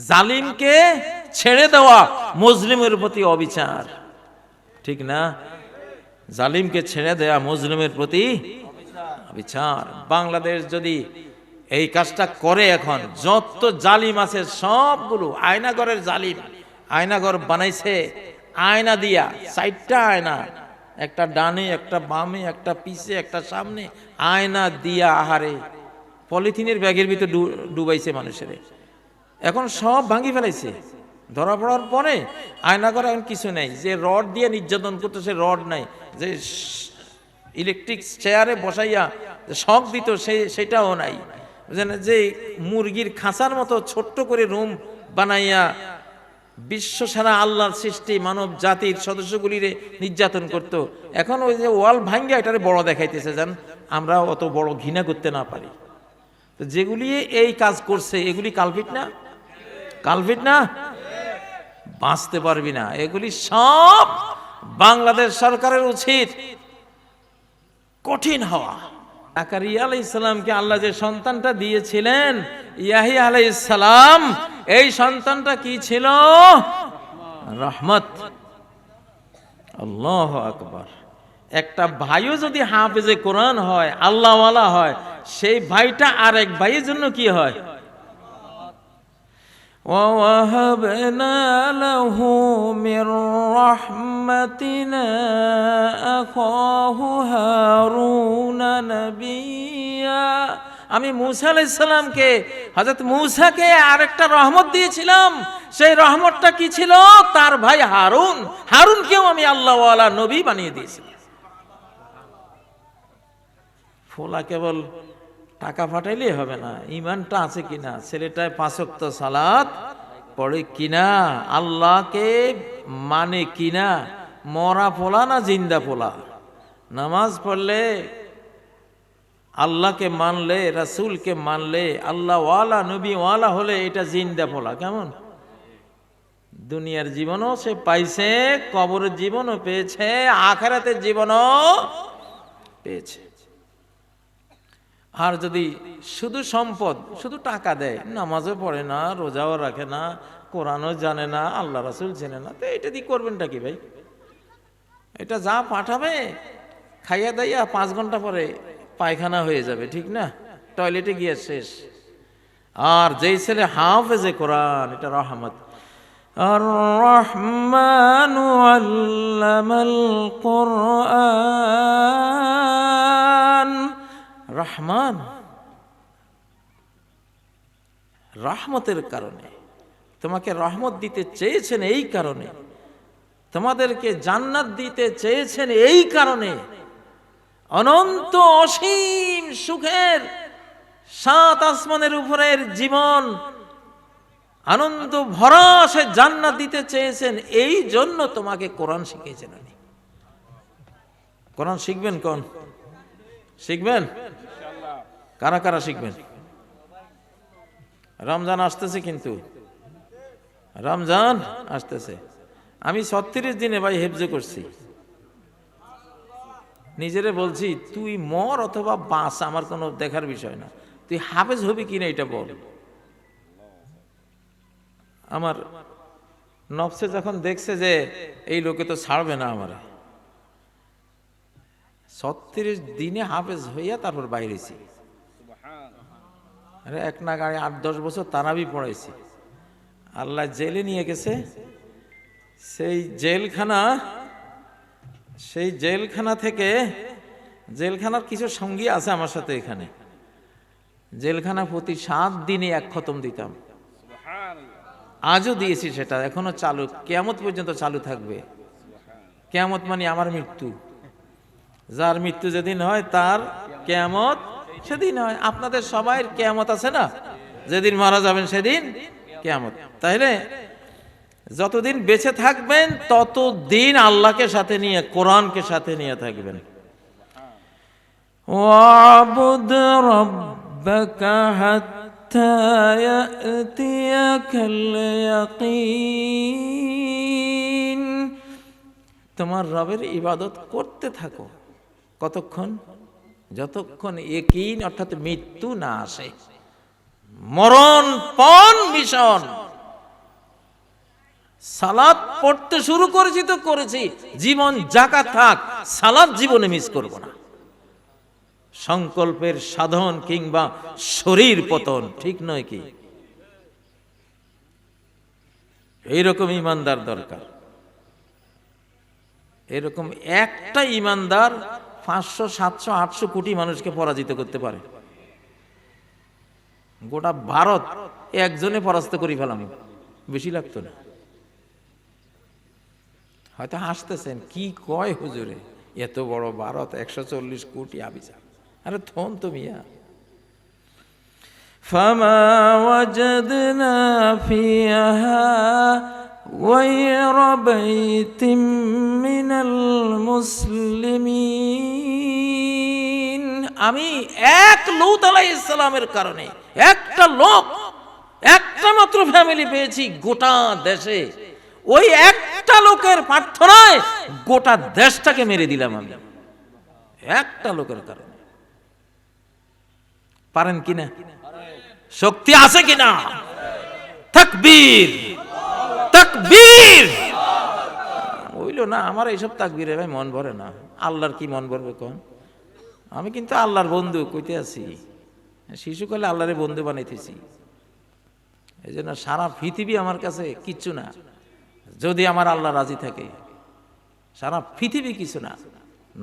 জালিমকে ছেড়ে দেওয়া মুসলিমের প্রতি অবিচার, ঠিক না? জালিমকে ছেড়ে দেওয়া মুসলিমের প্রতি অবিচার। বাংলাদেশ যদি এই কাজটা করে, এখন যত জালিম আছে সবগুলো আয়নাগরের জালিম, আয়নাগর বানাইছে আয়না দিয়া, 4টা আয়না, একটা ডানে একটা বামে একটা পিছে একটা সামনে, আয়না দিয়া আহারে পলিথিনের ব্যাগের ভিতর ডুবাইছে মানুষের। এখন সব ভাঙি ফেলাইছে, ধরা পড়ার পরে আয়নাগর এখন কিছু নেই। যে রড দিয়ে নির্যাতন করতো সে রড নাই, যে ইলেকট্রিক চেয়ারে বসাইয়া শক দিত সেটাও নাই, যে মুরগির খাঁচার মতো ছোট্ট করে রুম বানাইয়া বিশ্ব সারা আল্লাহর সৃষ্টি মানব জাতির সদস্যগুলির নির্যাতন করত, এখন ওই যে ওয়াল ভাঙ্গা এটারে বড় দেখাইতেছে, যেন আমরা অত বড় ঘৃণা করতে না পারি। তো যেগুলি এই কাজ করছে এগুলি কালপিট না? কালপিট না? বাঁচতে পারবি না। এগুলি সব বাংলাদেশ সরকারের উচিত কঠিন হওয়া। জাকারিয়া আলাইহিস সালামকে আল্লাহ যে সন্তানটা দিয়েছিলেন, ইয়াহিয়া আলাইহিস সালাম, এই সন্তানটা কি ছিল? রহমত। আল্লাহু আকবার। একটা ভাইও যদি হাফেজে কোরআন হয়, আল্লাহওয়ালা হয়, সেই ভাইটা আরেক ভাইয়ের জন্য কি হয়? وَوَهَبْنَا لَهُ مِنْ رَحْمَتِنَا أَخَاهُ هَارُونَ نَبِيًّا। আমি মূসা আলাইহিস সালামকে, হযরত মূসাকে আরেকটা রহমত দিয়েছিলাম। সেই রহমতটা কি ছিল? তার ভাই হারুন, হারুনকেও আমি আল্লাহওয়ালা নবী বানিয়ে দিয়েছিলাম। ফোলা কেবল টাকা পাঠাইলেই হবে না, ইমানটা আছে কিনা, ছেলেটায় 5 ওয়াক্ত সালাত পড়ে কিনা, আল্লাহকে মানে কিনা, মরা পোলা না জিন্দা পোলা। নামাজ পড়লে, আল্লাহকে মানলে, রাসূলকে মানলে, আল্লাহওয়ালা নবীওয়ালা হলে এটা জিন্দা পোলা। কেমন? দুনিয়ার জীবনও সে পাইছে, কবরের জীবনও পেয়েছে, আখিরাতের জীবনও পেয়েছে। আর যদি শুধু সম্পদ, শুধু টাকা দেয়, নামাজও পড়ে না, রোজাও রাখে না, কোরআনও জানে না, আল্লাহ রাসূল চেনে না, তো এটা দিয়ে করবেনটা কি ভাই? এটা যা পাঠাবে খাইয়া দাইয়া 5 ঘন্টা পরে পায়খানা হয়ে যাবে, ঠিক না? টয়লেটে গিয়ে শেষ। আর যেই ছেলে হাফেজে কোরআন, এটা রহমত। আর রহমানু আল্লামাল কুরআন। রহমান, রহমতের কারণে তোমাকে রহমত দিতে চেয়েছেন, এই কারণে তোমাদেরকে জান্নাত দিতে চেয়েছেন, এই কারণে অনন্ত অসীম সুখের 7 আসমানের উপরের জীবন, আনন্দ ভরা সে জান্নাত দিতে চেয়েছেন, এই জন্য তোমাকে কোরআন শিখিয়েছেন। আমি কোরআন শিখবেন, কোন শিখবেন? কারা কারা শিখবেন? রমজান আসতেছে, কিন্তু রমজান আসতেছে। আমি 36 দিনে ভাই হেফজ করছি। নিজেরে বলছি, তুই মর অথবা বাঁচ, আমার কোনো দেখার বিষয় না, তুই হাফেজ হবি কিনা এটা বল। আমার নফসে যখন দেখছে যে এই লোকে তো ছাড়বে না আমার, 36 দিনে হাফেজ হইয়া তারপর বাইরেছি। আরে এক না গাড়ি 8-10 বছর তারাবি পড়াইছি। আল্লাহ জেলে নিয়ে গেছে, সেই জেলখানা থেকে, জেলখানার কিছু সঙ্গী আছে আমার সাথে এখানে, জেলখানা প্রতি 7 দিনে 1 খতম দিতাম। আজও দিয়েছি, সেটা এখনো চালু, কিয়ামত পর্যন্ত চালু থাকবে। কিয়ামত মানে আমার মৃত্যু, যার মৃত্যু যেদিন হয় তার কিয়ামত সেদিন হয়। আপনাদের সবাই কিয়ামত আছে না? যেদিন মারা যাবেন সেদিন কিয়ামত। তাইলে যতদিন বেঁচে থাকবেন ততদিন আল্লাহকে সাথে নিয়ে, কোরআনকে সাথে নিয়ে থাকবেন। ওয়াবুদ রাব্বাকা হাত্তা ইয়াতিয়াকাল ইয়াকিন। তোমার রবের ইবাদত করতে থাকো। কতক্ষণ? যতক্ষণ ইয়াকিন অর্থাৎ মৃত্যু না আসে। মরণপণ ভীষণ, সালাত পড়তে শুরু করেছি তো করেছি, জীবন জাকাত থাক, সালাত জীবনে মিস করব না। সংকল্পের সাধন কিংবা শরীর পতন, ঠিক নয় কি? এইরকম ইমানদার দরকার। এরকম একটা ইমানদার 500, 700, 800 কোটি মানুষকে পরাজিত করতে পারে। গোটা ভারত একজনে পরাস্ত করে ফেলাম, বেশি লাগতো না। হয়তো হাসতেছেন, কি কয় হুজুরে, এত বড় ভারত, 140 কোটি আবিচার। আরে থন তো মিয়া। ফামা ওয়াজাদনা ফিহা গায়রা বাইতিম মিনাল মুসলিমিন। আমি এক লূত আলাইহিস সালামের কারণে একটা লোক, একটা মাত্র ফ্যামিলি পেয়েছি গোটা দেশে। ওই একটা লোকের প্রার্থনায় গোটা দেশটাকে মেরে দিলাম আমি, একটা লোকের কারণে। পারেন কিনা? শক্তি আছে কিনা? তাকবীর, তাকবীর। হইল না আমার এইসব তাকবীরে ভাই মন ভরে না। আল্লাহর কি মন ভরবে কোন? আমি কিন্তু আল্লাহর বন্ধু কইতে আছি, শিশুকালে আল্লাহরে বন্ধু বানাইতেছি। এই জন্য সারা পৃথিবী আমার কাছে কিচ্ছু না, যদি আমার আল্লাহ রাজি থাকে। সারা পৃথিবী কিছু না,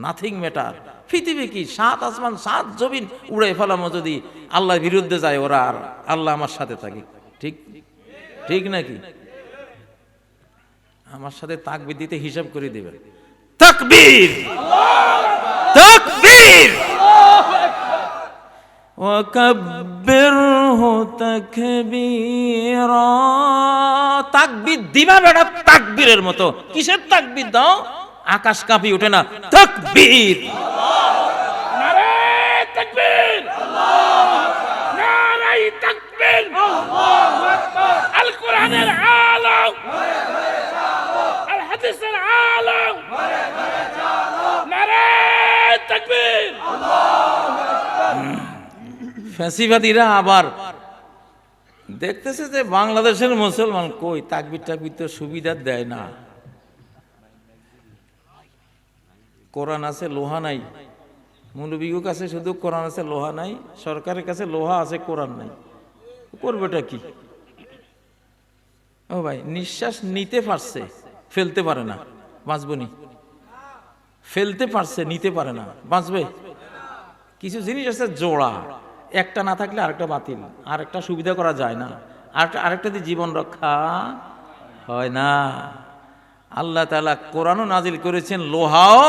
নাথিং ম্যাটার। পৃথিবী কি 7 আসমান 7 জমিন উড়ে ফেলামো, যদি আল্লাহর বিরুদ্ধে যায় ওরা, আর আল্লাহ আমার সাথে থাকে। ঠিক ঠিক নাকি? আমার সাথে তাকবীর দিতে হিসাব করে দিবেন। তাকবীর, তাকবীর, ওয়াকাব্বিরহু তাকবীরা। তাকবীর দিবা বেটা তাকবীরের মতো। কিসের তাকবীর দাও? আকাশ কাঁপি ওঠে না? তাকবীর, নারে তাকবীর, নারে তাকবীর, আল কোরআনের আলো, আল হাদিসের আলো, নারে তাকবীর। ফ্যাসিবাদীরা আবার দেখতেছে যে বাংলাদেশের মুসলমান কই তাকবীর টাকবীর তো সুবিধা দেয় না। কোরআন আছে লোহা নাই, মৌলবীর কাছে শুধু কোরআন আছে লোহা নাই, সরকারের কাছে লোহা আছে কোরআন নাই, করবেটা কি? ও ভাই, নিঃশ্বাস নিতে পারছে, ফেলতে পারে না, বাঁচবনি। ফেলতে পারছে, নিতে পারে না, বাঁচবে? কিছু জিনিস আছে জোড়া, একটা না থাকলে আরেকটা বাতিল, আরেকটা সুবিধা করা যায় না, আরেকটা দিয়ে জীবন রক্ষা হয় না। আল্লাহ তাআলা কোরআনও নাজিল করেছেন, লোহাও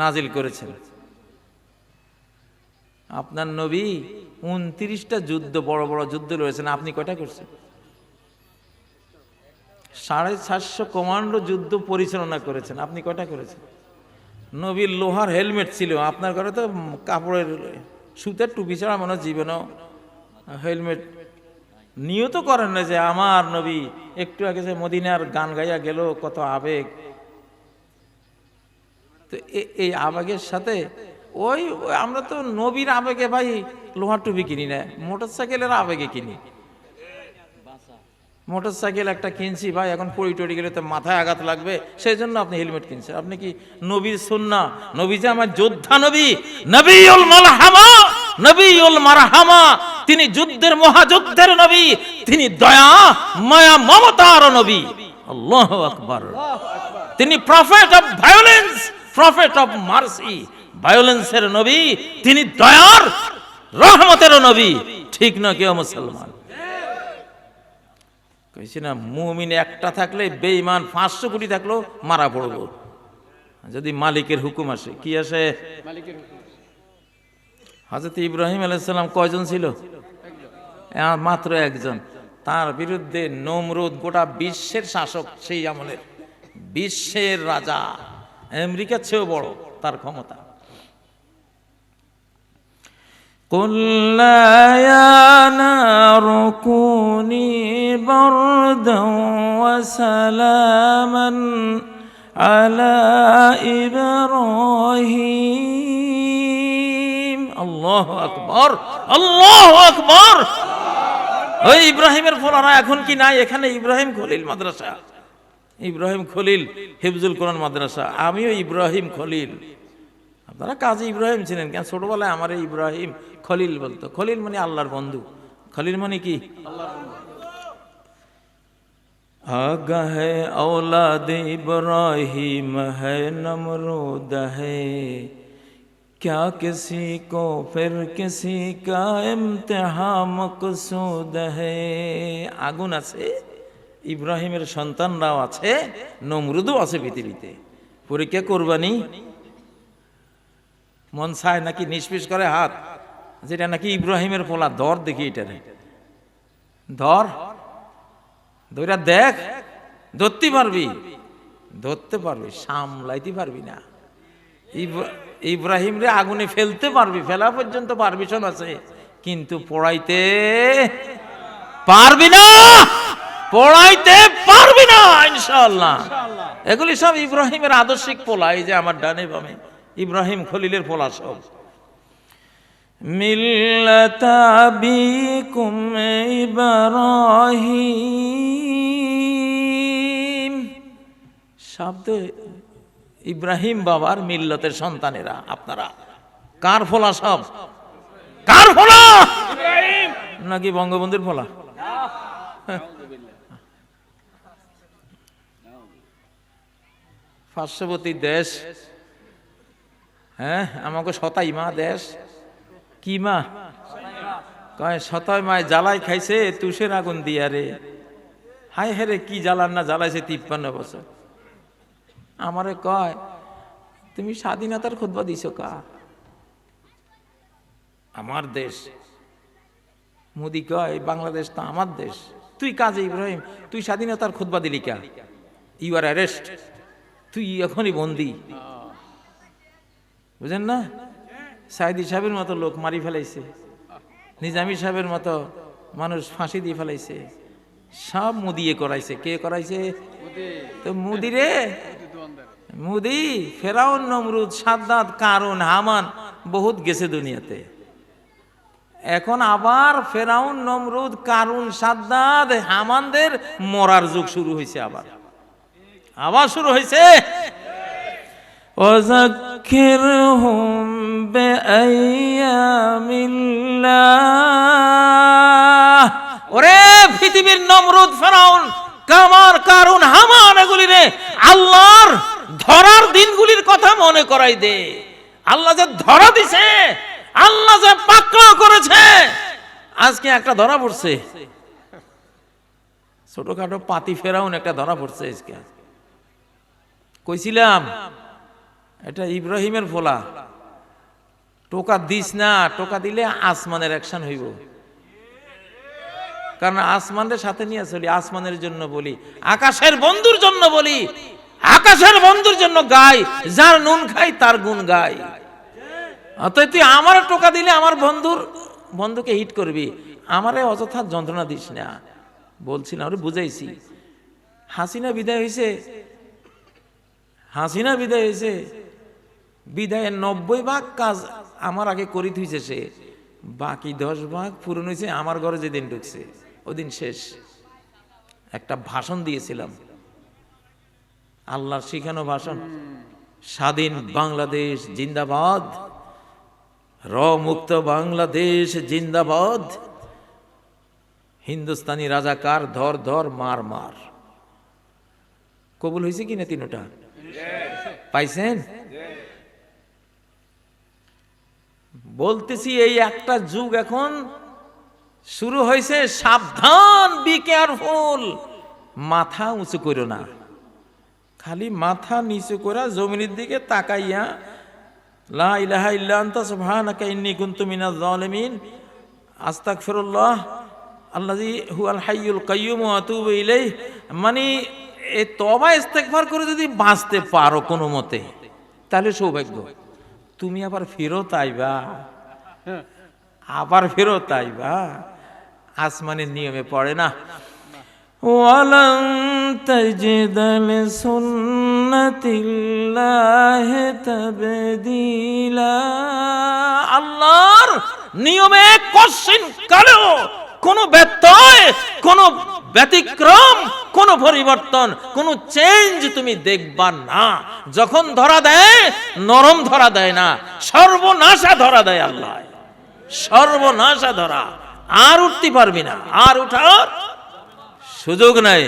নাজিল করেছেন। আপনার নবী 29টা যুদ্ধ, বড় বড় যুদ্ধ লড়েছেন, আপনি কয়টা করছেন? 750 কমান্ডো যুদ্ধ পরিচালনা করেছেন, আপনি কয়টা করেছেন? নবীর লোহার হেলমেট ছিল, আপনার ঘরে তো কাপড়ের সুতের টুপি ছাড়া মনে হয় জীবনেও হেলমেট নিয়ত করেন না যে আমার নবী একটু আগে যে মদিনার গান গাইয়া গেল, কত আবেগ। তো এই আবেগের সাথে ওই আমরা তো নবীর আবেগে ভাই লোহার টুপি কিনি না, মোটরসাইকেলের আবেগে কিনি। মোটরসাইকেল একটা কিনছি ভাই, এখন পড়ি টড়ি গেলে তো মাথায় আঘাত লাগবে, সেই জন্য আপনি হেলমেট কিনছেন। আপনি কি নবীর সুন্নাহ, নবী যে আমার যোদ্ধা নবী, নবীউল মালহামা, নবীউল মারহামা, তিনি যুদ্ধের মহাযুদ্ধের নবী, তিনি দয়া মায়া মমতার নবী। আল্লাহু আকবার। তিনি prophet of violence, prophet of mercy. ভায়োলেন্সের নবী, তিনি দয়ার রহমতের নবী। ঠিক না কেউ মুসলমান? কইছি না, মুমিন একটা থাকলে বেঈমান 500 কোটি থাকলেও মারা পড়বো, যদি মালিকের হুকুম আসে। কি আসে? হযরত ইব্রাহিম আলাইহিস সালাম কয়জন ছিল? মাত্র একজন। তার বিরুদ্ধে নমরুদ, গোটা বিশ্বের শাসক, সেই আমলের বিশ্বের রাজা, আমেরিকার চেয়েও বড় তার ক্ষমতা। قُلْنَا يَا نَارُ كُونِي بَرْدًا وَسَلَامًا عَلَى إِبْرَاهِيمَ। আল্লাহু আকবার, আল্লাহু আকবার। ওই ইব্রাহিমের ফলারা এখন কি নাই? এখানে ইব্রাহিম খলিল মাদ্রাসা, ইব্রাহিম খলিল হিফজুল কোরআন মাদ্রাসা, আমিও ইব্রাহিম খলিল। আপনারা কাজী ইব্রাহিম ছিলেন কেন? ছোটবেলায় আমার ইব্রাহিম খলিল বলতো। খলিল মানে আল্লাহর বন্ধু, খলিল মানে কি? आगा है औलाद इब्राहिम है नमरूद है, क्या किसी को फिर किसी का इम्तिहान मकसूद है। আগুন আছে, ইব্রাহিমের সন্তানরাও আছে, নমরুদও আছে পৃথিবীতে। পরীক্ষা করবানি মন চায় নাকি নিষ্পিস করে হাত, যেটা নাকি ইব্রাহিমের পোলা, ধর দেখি এটা ধর, ধইরা দেখ, ধরতে পারবি? ধরতে পারবি, সামলাইতে পারবি না। ইব্রাহিম রে আগুনে ফেলতে পারবি, ফেলা পর্যন্ত পারমিশন আছে, কিন্তু পড়াইতে পারবি না, পড়াইতে পারবি না ইনশাআল্লাহ। এগুলি সব ইব্রাহিমের আদর্শিক পোলা। এই যে আমার ডানে বামে ইব্রাহিম খলিলের পোলা সব। মিল্লাতা আবিকুম ইব্রাহিম, শব্দ ইব্রাহিম বাবার মিল্লতের সন্তানেরা আপনারা। কার ফোলা সব? কার ফোলা? ইব্রাহিম নাকি বঙ্গবন্ধুর ফোলা? পার্শ্ববর্তী দেশ, হ্যাঁ, আমাকে সতাই মা দেশ। কি মা কয়? সতাই মায় জ্বালাই খাইছে তুষের আগুন দিয়া রে। হায় হেরে কি জ্বালান না জ্বালাইছে 53 বছর। আমারে কয় তুমি স্বাধীনতার খুতবা দিছো কা? আমার দেশ। মোদি কয় বাংলাদেশ তো আমার দেশ। তুই কাজী ইব্রাহিম, তুই স্বাধীনতার খুতবা দিলি কা? ইউ আর অ্যারেস্ট, তুই এখনই বন্দি। বুঝেন না? সাইদি সাহেবের মতো লোক মারি ফেলাইছে, নিজামী সাহেবের মতো মানুষ ফাঁসি দিয়ে ফেলাইছে, সব মুদিয়ে করাইছে। কে করাইছে? তো মুদি রে, মুদি। ফেরাউন, নমরুদ, সাদ্দাত, কারুন, হামান বহুত গেছে দুনিয়াতে। এখন আবার ফেরাউন, নমরুদ, কারুন, সাদ্দাত, হামানদের মরার যুগ শুরু হয়েছে। আবার শুরু হয়েছে। ওয়াযাক্কিরহুম বিআইয়ামিল্লাহ। ওরে পৃথিবীর নমরুদ, ফেরাউন, কামার, কারুন, হামান, এগুলি রে আল্লাহর ধরার দিনগুলির কথা মনে করাই দে। আল্লাহ যে ধরা দিছে, আল্লাহ যে পাকড়াও করেছে। আজকে একটা ধরা পড়ছে, ছোটখাটো পাতি ফেরাউন একটা ধরা পড়ছে আজকে। কইছিলাম এটা ইব্রাহিমের ফোলা। টোকা দিস না, টোকা দিলে আসমানের অ্যাকশন হইব। কারণ আসমানের সাথে নিয়ে চলি, আসমানের জন্য বলি, আকাশের বন্ধুর জন্য বলি, আকাশের বন্ধুর জন্য গাই, যার নুন খাই তার গুণ গাই। অতএব তুই আমার টোকা দিলে আমার বন্ধুকে হিট করবি, আমারে অযথা যন্ত্রণা দিস না। বলছি না, ওরে বুঝাইছি। হাসিনা বিদায় হয়েছে, হাসিনা বিদায় হয়েছে, বিদায়ের 90 ভাগ কাজ আমার আগে করি থুইছে সে, বাকি 10 ভাগ পূরণ হয়েছে আমার ঘরে যেদিন ঢুকছে ওদিন শেষ। একটা ভাষণ দিয়েছিলাম, আল্লাহর শিখানো ভাষণ, স্বাধীন বাংলাদেশ জিন্দাবাদ, মুক্ত বাংলাদেশ জিন্দাবাদ, হিন্দুস্তানি রাজাকার ধর ধর মার মার। কবুল হয়েছে কিনা? তিনটা পাইছেন? বলতেছি এই একটা যুগ এখন শুরু হয়েছে, সাবধান, বি কেয়ারফুল। মাথা উঁচু করো না, খালি মাথা নিচু করে জমিনের দিকে তাকাইয়া লা ইলাহা ইল্লা আনতা সুবহানাকা ইন্নী কুনতু মিনাজ জালিমিন, আস্তাগফিরুল্লাহ আল্লাযী হুয়াল হাইয়ুল কাইয়্যুম ওয়া আতুবু ইলাইহি, মানে এই তওবা ইস্তেগফার করে যদি বাঁচতে পারো কোনো মতে, তাহলে সৌভাগ্য। তুমি আবার ফেরত আইবা, আবার ফেরত আইবা, আসমানের নিয়মে পড়ে না। ওয়ালান তাজিদা লিসুন্নাতিল্লাহি তাবদীলা। আল্লাহর নিয়মে কোশ্চিন কালেও কোনো ব্যত্যয়, কোনো ব্যতিক্রম, কোনো পরিবর্তন, কোনো চেঞ্জ তুমি দেখবা না। যখন ধরা দেয় নরম ধরা দেয় না, সর্বনাশা ধরা দেয় আল্লাহ, সর্বনাশা ধরা। আর উঠতে পারবি না, আর উঠার সুযোগ নাই।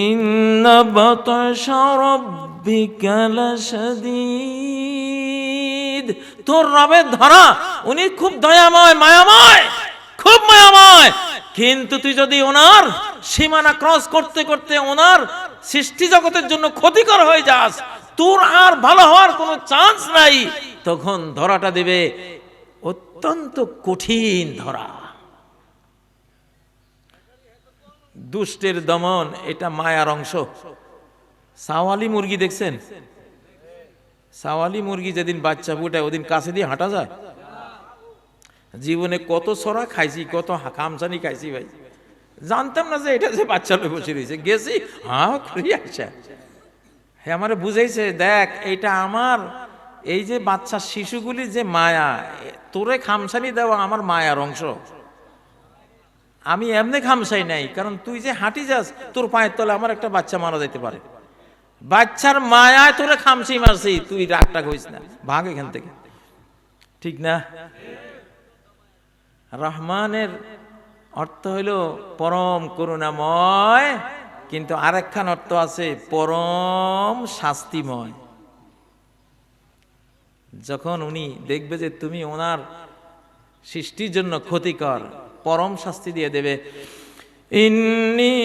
ইন্না বাতাশা রাব্বিকা লাশাদীদ, তোর রবের ধরা, উনি খুব দয়াময়, মায়াময়, খুব মায়াময়। কিন্তু তুই যদি ওনার সীমানা ক্রস করতে করতে ওনার সৃষ্টি জগতের জন্য ক্ষতিকর হয়ে যাস, তোর আর ভালো হওয়ার কোনো চান্স নাই। তখন ধরাটা দেবে অত্যন্ত কঠিন ধরা। দুষ্টের দমন, এটা মায়ার অংশ। সাওয়ালি মুরগি দেখছেন? সাওয়ালি মুরগি যেদিন বাচ্চা ফুটায় ওদিন কাছে দিয়ে হাঁটা যায়? জীবনে কত সরা খাইছি, কত খামসানি খাইছি ভাই, জানতাম না যে এটা যে বাচ্চা লোক বসে রয়েছে, গেছি হ্যাঁ করি আসা। হ্যাঁ আমারে বুঝাইছে, দেখ এটা আমার এই যে বাচ্চা শিশুগুলি যে মায়া, তোরে খামসানি দেওয়া আমার মায়ার অংশ। আমি এমনি খামসাই নাই, কারণ তুই যে হাঁটি যাস তোর পায়ের তলে আমার একটা বাচ্চা মারা যেতে পারে। বাচ্চার মায়ায় তোরে খামসি মারছি, তুই রাগটা হইস না, ভাগ এখান থেকে, ঠিক না? রহমানের অর্থ হইল পরম করুণাময়, কিন্তু আরেকখান অর্থ আছে পরম শাস্তিময়। যখন উনি দেখবে যে তুমি ওনার সৃষ্টির জন্য ক্ষতিকর, পরম শাস্তি দিয়ে দেবে। ইন্নী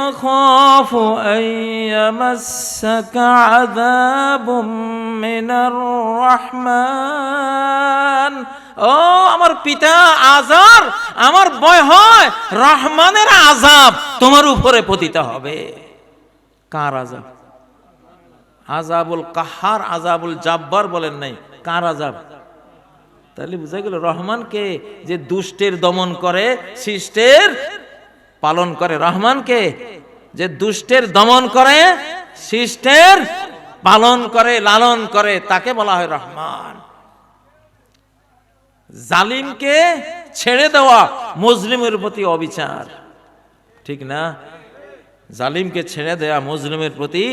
আখাফু আইয়ামাসসাকা আযাবুম মিনার রহমান, ও আমার পিতা আযার, আমার ভয় হয় রহমানের আযাব তোমার উপরে পতিত হবে। কার আযাব? আযাবুল কাহার, আযাবুল জাব্বার বলেন নাই, কার আযাব? তাহলে বুঝা গেল রহমানকে যে দুষ্টের দমন করে, শিষ্টের পালন করে। রহমানকে যে দুষ্টের দমন করে, শিষ্টের পালন করে, লালন করে, তাকে বলা হয় রহমান। জালিমকে ছেড়ে দেওয়া মুসলিমের প্রতি অবিচার, ঠিক না? জালিমকে ছেড়ে দেওয়া মুসলিমের প্রতি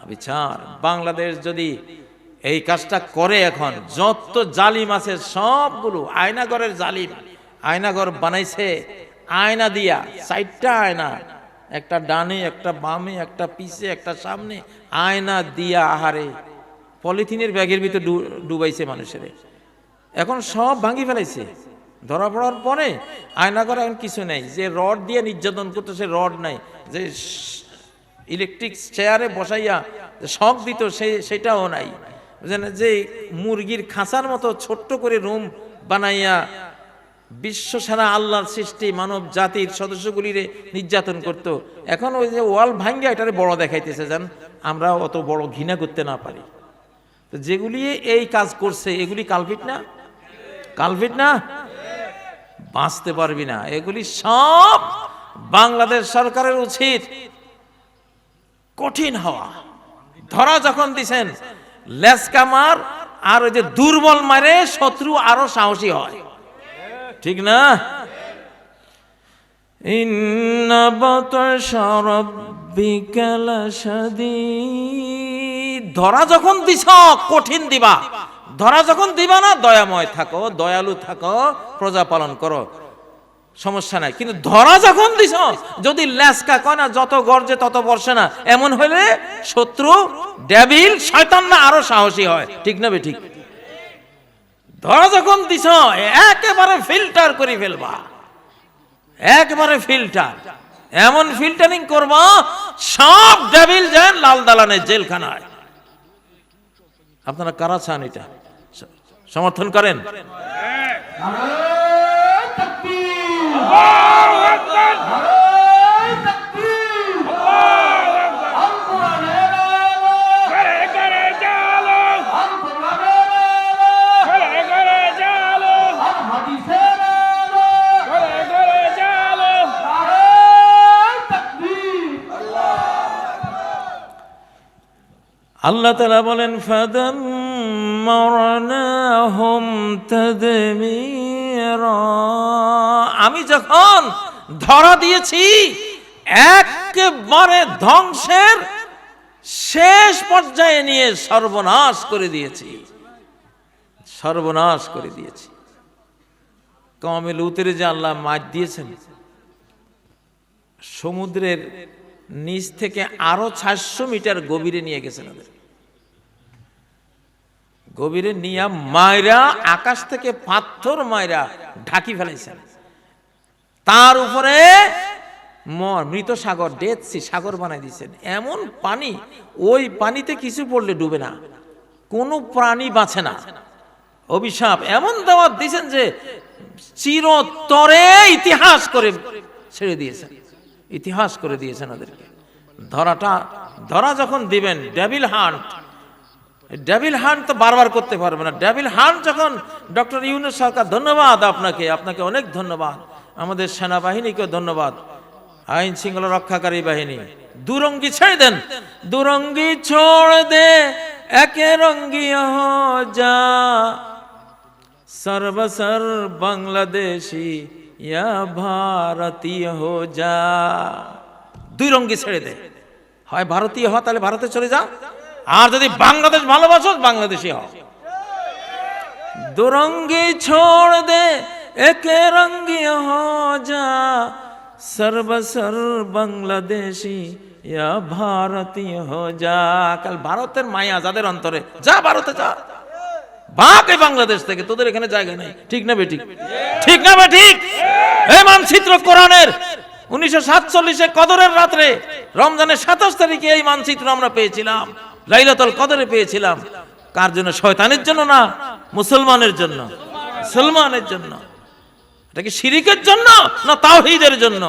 অবিচার। বাংলাদেশ যদি এই কাজটা করে, এখন যত জালিম আছে সবগুলো আয়নাগরের জালিম। আয়নাগর বানাইছে আয়না দিয়া, 4টা আয়না, একটা ডানে, একটা বামে, একটা পিছে, একটা সামনে, আয়না দিয়া আহারে পলিথিনের ব্যাগের ভিতর ডুবাইছে মানুষের। এখন সব ভাঙি ফেলাইছে। ধরা পড়ার পরে আয়নাগর এখন কিছু নেই। যে রড দিয়ে নির্যাতন করতেছে, রড নাই। যে ইলেকট্রিক চেয়ারে বসাইয়া শক দিত, সেটাও নাই। যে মুরগির খাঁচার মতো ছোট্ট করে রুম বানাইয়া বিশ্ব সারা আল্লাহর সৃষ্টি মানব জাতির সদস্যগুলিরে নির্যাতন করত, এখন ওই যে ওয়াল ভাঙ্গা এটারে বড় দেখাইতেছে, যেন আমরা অত বড় ঘৃণা করতে না পারি। তো যেগুলি এই কাজ করছে এগুলি কালপিট না? কালপিট না? বাঁচতে পারবি না। এগুলি সব বাংলাদেশ সরকারের উচিত কঠিন হওয়া। ধরা যখন দিছেন লেসকা মার, আর ওই যে দুর্বল মারে শত্রু আরো সাহসী হয়, ঠিক না? ইন্না বাতাশা রাব্বিকা লাশাদীদ, ধরা যখন দিছ কঠিন দিবা। ধরা যখন দিবা না, দয়াময় থাকো, দয়ালু থাকো, প্রজা পালন করো, সমস্যা নাই। কিন্তু ধরা যখন দিছ, যদি লেসকা কয় না যত গর্জে তত বর্ষে না, এমন হলে শত্রু, ডেভিল, শয়তান না আরো সাহসী হয়, ঠিক না? ঠিক। ধরা যখন দিছ একেবারে ফিল্টার করে ফেলবা, একবারে ফিল্টার, এমন ফিল্টারিং করবা সব ডেভিল যেন লাল দালানের জেলখানায়। আপনারা কারা চান এটা? সমর্থন করেন? আল্লাহ তাআলা বলেন ফাদাম্মারনাহুম তাদমীরা, আমি যখন ধরা দিয়েছি একেবারে ধ্বংসের শেষ পর্যায়ে নিয়ে সর্বনাশ করে দিয়েছি, সর্বনাশ করে দিয়েছি। কওমে লুতের যে আল্লাহ মার দিয়েছেন, সমুদ্রের নিচ থেকে আরো 400 মিটার গভীরে নিয়ে গেছেন ওদের। গভীরে নিয়ে মায়রা আকাশ থেকে পাথর মায়রা ঢাকি ফেলাইছেন, তার উপরে মৃত সাগর, ডেড সি সাগর বানাই দিয়েছেন। এমন পানি, ওই পানিতে কিছু পড়লে ডুবে না, কোনো প্রাণী বাঁচে না। অভিশাপ এমন দাওয়াত দিয়েছেন যে চিরতরে ইতিহাস করে ছেড়ে দিয়েছেন, ইতিহাস করে দিয়েছেন ওদেরকে। ধরা যখন দিবেন, ডেভিল হান্ট, ডেভিল হান্ট তো বারবার করতে পারবে না। ডেভিল হান্ট যখন ডক্টর ইউনূস সরকার, ধন্যবাদ আপনাকে, আপনাকে অনেক ধন্যবাদ, আমাদের সেনাবাহিনীকেও ধন্যবাদ, আইন শৃঙ্খলা রক্ষাকারী বাহিনী। দুরঙ্গি ছেড়ে দেন, দুরঙ্গি ছোড় দে একে রঙ্গি হো যা, সর্বসর বাংলাদেশি ইয়া ভারতীয় হো যা। দুই রঙ্গি ছেড়ে দে, হয় ভারতীয় হ, তাহলে ভারতে চলে যা, আর যদি বাংলাদেশ ভালোবাসো বাংলাদেশি হও। দুরঙ্গি ছোড় দে একে রঙ্গি হো যা, সর্বসর বাংলাদেশি ইয়া ভারতীয় হো যা। কাল ভারতের মায়া যাদের অন্তরে, যা ভারতে যা, ভাগ এই বাংলাদেশ থেকে, তোদের এখানে জায়গা নেই। ঠিক না বেঠিক? ঠিক না বেঠিক? এই মানচিত্র কোরআনের 1947 কদরের রাত্রে, রমজানের 27 তারিখে এই মানচিত্র আমরা পেয়েছিলাম, লাইলাতুল কদরে পেয়েছিলাম। কার জন্য? শয়তানের জন্য না, মুসলমানের জন্য, মুসলমানের জন্য। এটা কি শিরিকের জন্য না তাওহীদের জন্য?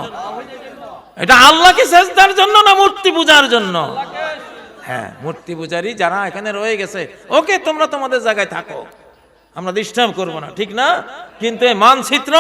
এটা আল্লাহকে সেজদার জন্য না মূর্তি পূজার জন্য? হ্যাঁ, মূর্তি পূজারী যারা এখানে রয়ে গেছে, ওকে তোমরা তোমাদের জায়গায় থাকো, আমরা ডিস্টার্ব করবো না, ঠিক না? কিন্তু এই মানচিত্র